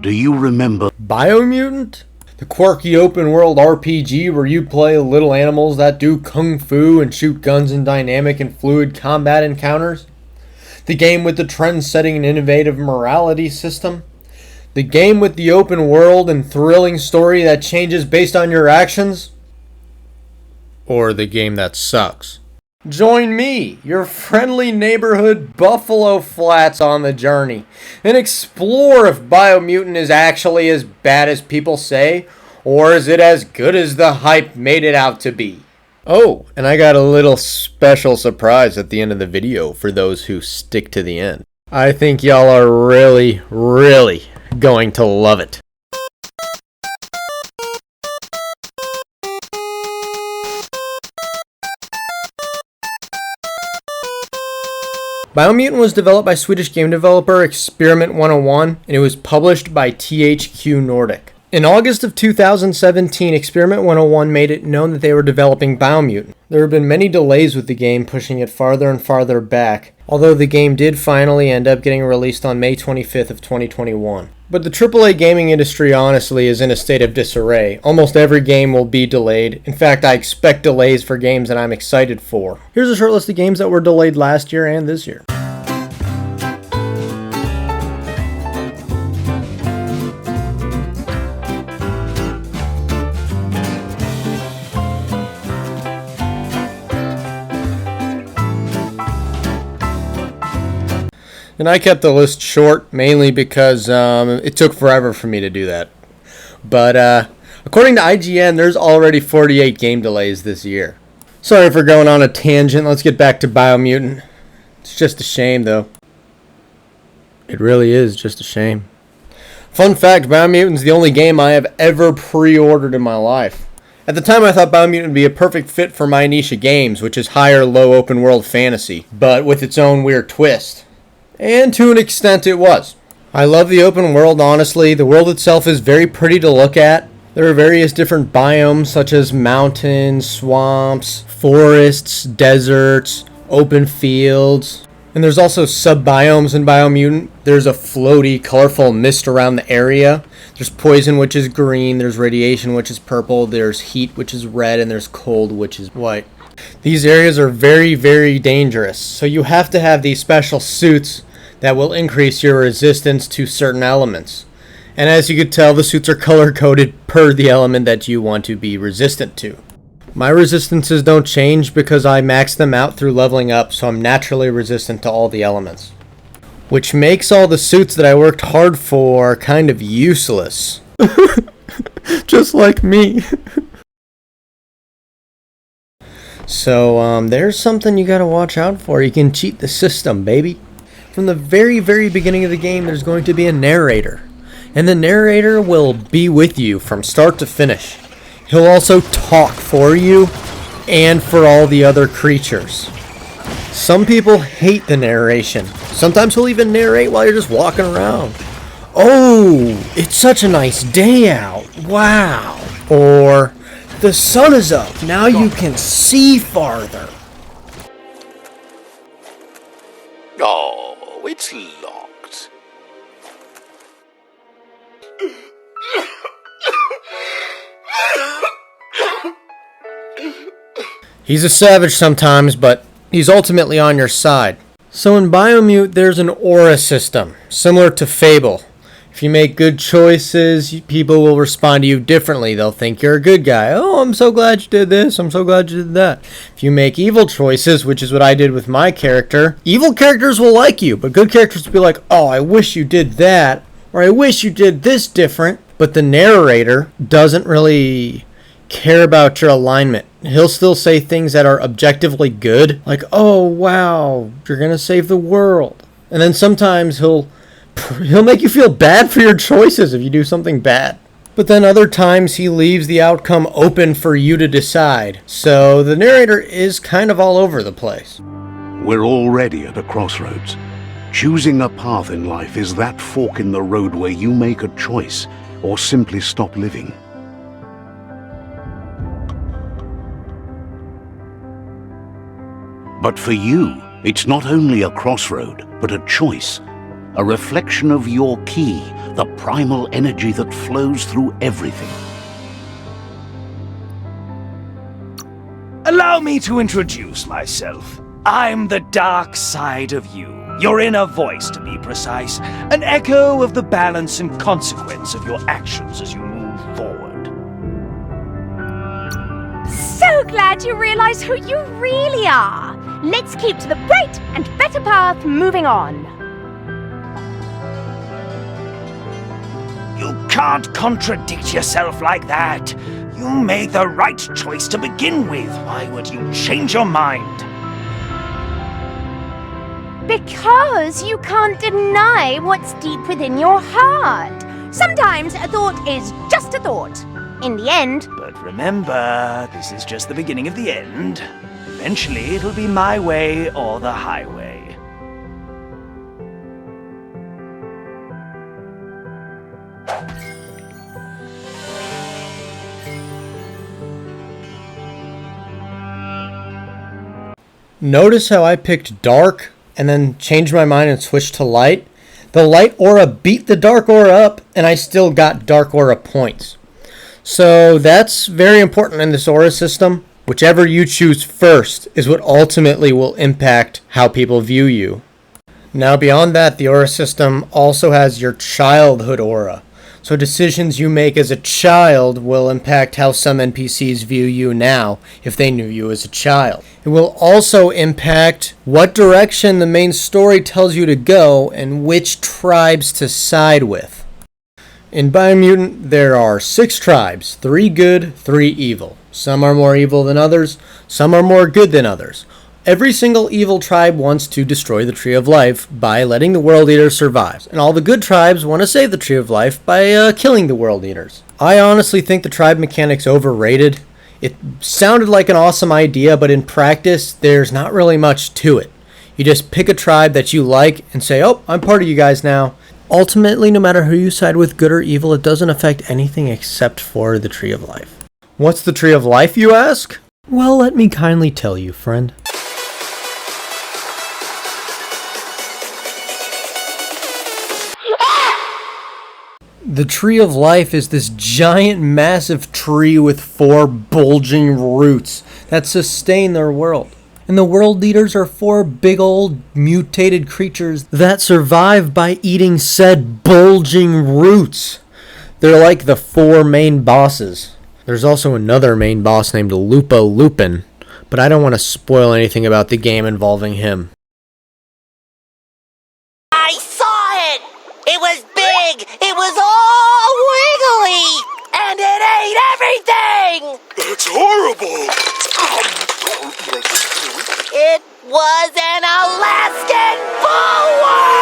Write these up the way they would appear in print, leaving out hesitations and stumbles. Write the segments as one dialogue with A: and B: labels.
A: Do you remember
B: Biomutant? The quirky open-world RPG where you play little animals that do kung fu and shoot guns in dynamic and fluid combat encounters? The game with the trend-setting and innovative morality system? The game with the open world and thrilling story that changes based on your actions? Or the game that sucks? Join me, your friendly neighborhood Buffalo Flats, on the journey and explore if Biomutant is actually as bad as people say, or is it as good as the hype made it out to be? Oh, and I got a little special surprise at the end of the video for those who stick to the end. I think y'all are really going to love it. Biomutant was developed by Swedish game developer Experiment 101, and it was published by THQ Nordic. In August of 2017, Experiment 101 made it known that they were developing Biomutant. There have been many delays with the game, pushing it farther and farther back, although the game did finally end up getting released on May 25th of 2021. But the AAA gaming industry honestly is in a state of disarray. Almost every game will be delayed. In fact, I expect delays for games that I'm excited for. Here's a short list of games that were delayed last year and this year. And I kept the list short, mainly because it took forever for me to do that. But according to IGN, there's already 48 game delays this year. Sorry for going on a tangent. Let's get back to Biomutant. It's just a shame, though. It really is just a shame. Fun fact, Biomutant's the only game I have ever pre-ordered in my life. At the time, I thought Biomutant would be a perfect fit for my niche of games, which is higher, low open-world fantasy, but with its own weird twist. And to an extent it was. I love the open world, honestly. The world itself is very pretty to look at. There are various different biomes such as mountains, swamps, forests, deserts, open fields. And there's also sub-biomes in Biomutant. There's a floaty, colorful mist around the area. There's poison, which is green. There's radiation, which is purple. There's heat, which is red. And there's cold, which is white. These areas are very dangerous, so you have to have these special suits that will increase your resistance to certain elements. And as you could tell, the suits are color-coded per the element that you want to be resistant to. My resistances don't change because I max them out through leveling up, so I'm naturally resistant to all the elements. Which makes all the suits that I worked hard for kind of useless. Just like me. So, there's something you gotta watch out for. You can cheat the system, baby. From the very beginning of the game, there's going to be a narrator. And the narrator will be with you from start to finish. He'll also talk for you and for all the other creatures. Some people hate the narration. Sometimes he'll even narrate while you're just walking around. Oh, it's such a nice day out. Wow. Or, the sun is up. Now you can see farther.
A: Oh, it's locked.
B: He's a savage sometimes, but he's ultimately on your side. So in Biomute, there's an aura system, similar to Fable. If you make good choices, people will respond to you differently. They'll think you're a good guy. Oh, I'm so glad you did this. I'm so glad you did that. If you make evil choices, which is what I did with my character, evil characters will like you, but good characters will be like, oh, I wish you did that, or I wish you did this different. But the narrator doesn't really care about your alignment. He'll still say things that are objectively good, like, oh, wow, you're going to save the world. And then sometimes he'll make you feel bad for your choices if you do something bad. But then other times he leaves the outcome open for you to decide. So the narrator is kind of all over the place.
A: We're already at a crossroads. Choosing a path in life is that fork in the road where you make a choice or simply stop living. But for you, it's not only a crossroad, but a choice. A reflection of your key the primal energy that flows through everything.
C: Allow me to introduce myself. I'm the dark side of you. Your inner voice, to be precise. An echo of the balance and consequence of your actions as you move forward.
D: So glad you realize who you really are. Let's keep to the bright and better path moving on.
C: You can't contradict yourself like that. You made the right choice to begin with. Why would you change your mind?
D: Because you can't deny what's deep within your heart. Sometimes a thought is just a thought. In the end...
C: But remember, this is just the beginning of the end. Eventually, it'll be my way or the highway.
B: Notice how I picked dark and then changed my mind and switched to light? The light aura beat the dark aura up, and I still got dark aura points. So that's very important in this aura system. Whichever you choose first is what ultimately will impact how people view you. Now beyond that, the aura system also has your childhood aura. So decisions you make as a child will impact how some NPCs view you now if they knew you as a child. It will also impact what direction the main story tells you to go and which tribes to side with. In Biomutant, there are 6 tribes, 3 good, 3 evil. Some are more evil than others, some are more good than others. Every single evil tribe wants to destroy the Tree of Life by letting the World Eaters survive. And all the good tribes want to save the Tree of Life by killing the World Eaters. I honestly think the tribe mechanic's overrated. It sounded like an awesome idea, but in practice, there's not really much to it. You just pick a tribe that you like and say, oh, I'm part of you guys now. Ultimately, no matter who you side with, good or evil, it doesn't affect anything except for the Tree of Life. What's the Tree of Life, you ask? Well, let me kindly tell you, friend. The Tree of Life is this giant, massive tree with 4 bulging roots that sustain their world. And the World Eaters are 4 big old mutated creatures that survive by eating said bulging roots. They're like the 4 main bosses. There's also another main boss named Lupo Lupin, but I don't want to spoil anything about the game involving him.
E: I saw it! It was big! It was all wiggly! And it ate everything!
F: That's horrible!
E: It was an Alaskan bullworm!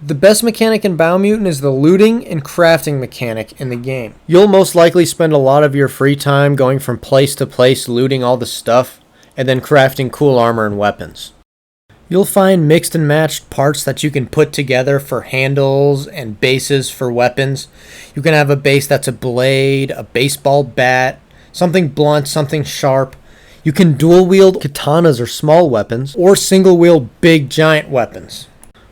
B: The best mechanic in Biomutant is the looting and crafting mechanic in the game. You'll most likely spend a lot of your free time going from place to place looting all the stuff and then crafting cool armor and weapons. You'll find mixed and matched parts that you can put together for handles and bases for weapons. You can have a base that's a blade, a baseball bat, something blunt, something sharp. You can dual wield katanas or small weapons, or single wield big giant weapons.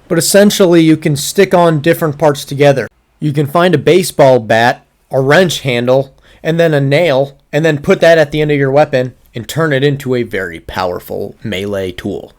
B: But essentially you can stick on different parts together. You can find a baseball bat, a wrench handle, and then a nail, and then put that at the end of your weapon and turn it into a very powerful melee tool.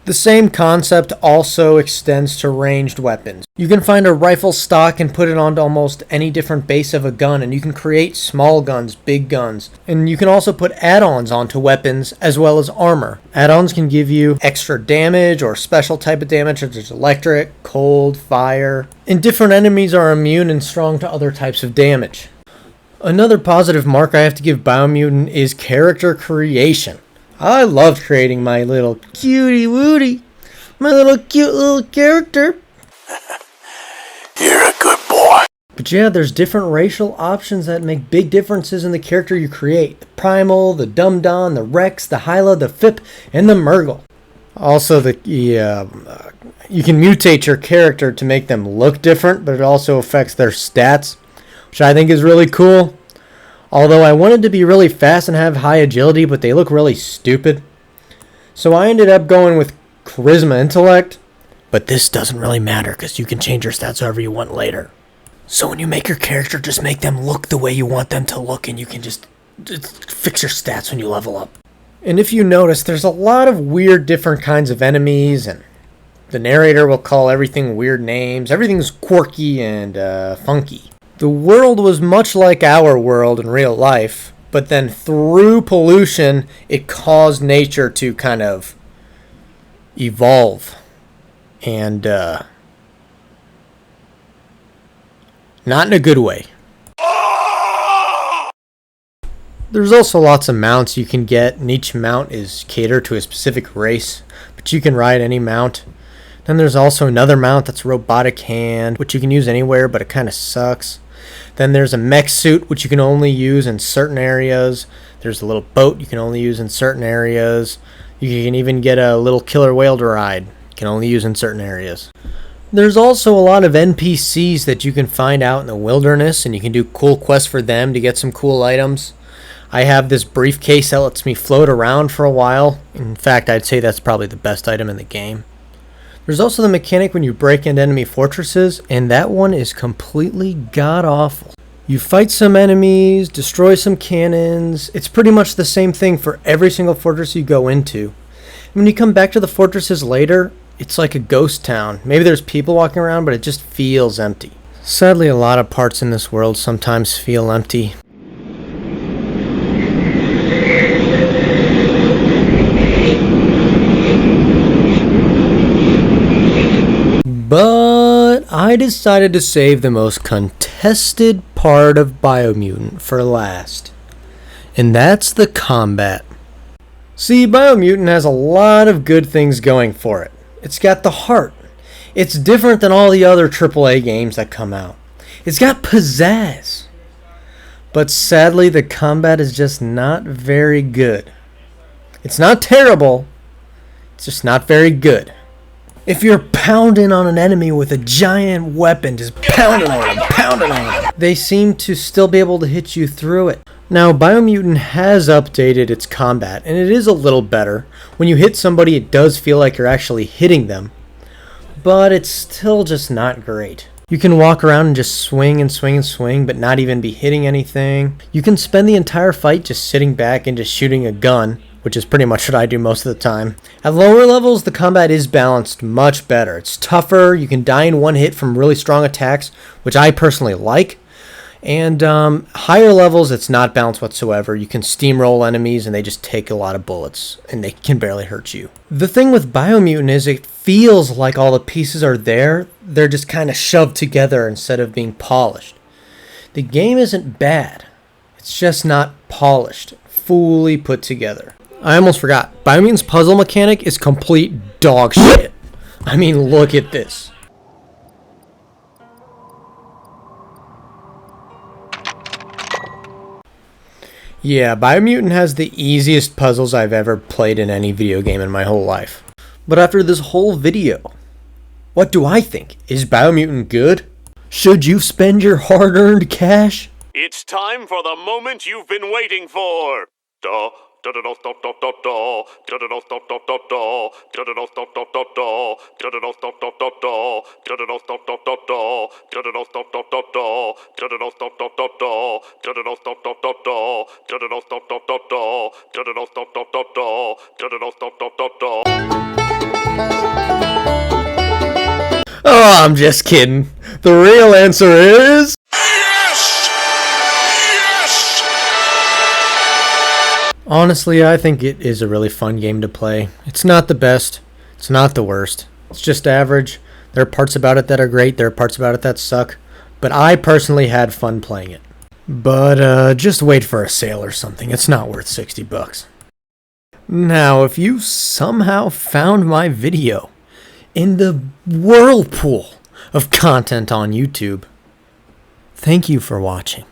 B: The same concept also extends to ranged weapons. You can find a rifle stock and put it onto almost any different base of a gun, and you can create small guns, big guns. And you can also put add-ons onto weapons as well as armor. Add-ons can give you extra damage or special type of damage such as electric, cold, fire. And different enemies are immune and strong to other types of damage. Another positive mark I have to give Biomutant is character creation. I loved creating my little cutie wootie, my little cute little character.
F: You're a good boy.
B: But yeah, there's different racial options that make big differences in the character you create. The Primal, the Dum-Don, the Rex, the Hyla, the Fip, and the Murgle. Also, you can mutate your character to make them look different, but it also affects their stats, which I think is really cool. Although I wanted to be really fast and have high agility, but they look really stupid. So I ended up going with charisma, intellect. But this doesn't really matter because you can change your stats however you want later. So when you make your character, just make them look the way you want them to look, and you can just fix your stats when you level up. And if you notice, there's a lot of weird different kinds of enemies, and the narrator will call everything weird names. Everything's quirky and funky. The world was much like our world in real life, but then through pollution, it caused nature to kind of evolve. And not in a good way. There's also lots of mounts you can get, and each mount is catered to a specific race, but you can ride any mount. Then there's also another mount that's robotic hand, which you can use anywhere, but it kind of sucks. Then there's a mech suit, which you can only use in certain areas. There's a little boat you can only use in certain areas. You can even get a little killer whale to ride. You can only use in certain areas. There's also a lot of NPCs that you can find out in the wilderness, and you can do cool quests for them to get some cool items. I have this briefcase that lets me float around for a while. In fact, I'd say that's probably the best item in the game. There's also the mechanic when you break into enemy fortresses, and that one is completely god-awful. You fight some enemies, destroy some cannons. It's pretty much the same thing for every single fortress you go into. When you come back to the fortresses later, it's like a ghost town. Maybe there's people walking around, but it just feels empty. Sadly, a lot of parts in this world sometimes feel empty. But I decided to save the most contested part of Biomutant for last. And that's the combat. See, Biomutant has a lot of good things going for it. It's got the heart. It's different than all the other AAA games that come out. It's got pizzazz. But sadly, the combat is just not very good. It's not terrible. It's just not very good. If you're pounding on an enemy with a giant weapon, just pounding on them, they seem to still be able to hit you through it. Now, Biomutant has updated its combat, and it is a little better. When you hit somebody, it does feel like you're actually hitting them, but it's still just not great. You can walk around and just swing and swing and swing, but not even be hitting anything. You can spend the entire fight just sitting back and just shooting a gun, which is pretty much what I do most of the time. At lower levels, the combat is balanced much better. It's tougher, you can die in one hit from really strong attacks, which I personally like. And higher levels, it's not balanced whatsoever. You can steamroll enemies and they just take a lot of bullets, and they can barely hurt you. The thing with Biomutant is it feels like all the pieces are there. They're just kind of shoved together instead of being polished. The game isn't bad. It's just not polished, fully put together. I almost forgot. Biomutant's puzzle mechanic is complete dog shit. I mean, look at this. Yeah, Biomutant has the easiest puzzles I've ever played in any video game in my whole life. But after this whole video, what do I think? Is Biomutant good? Should you spend your hard-earned cash?
F: It's time for the moment you've been waiting for.
B: Oh, I'm just kidding. The real answer is... Honestly, I think it is a really fun game to play. It's not the best. It's not the worst. It's just average. There are parts about it that are great. There are parts about it that suck. But I personally had fun playing it. But just wait for a sale or something. It's not worth $60. Now, if you somehow found my video in the whirlpool of content on YouTube, thank you for watching.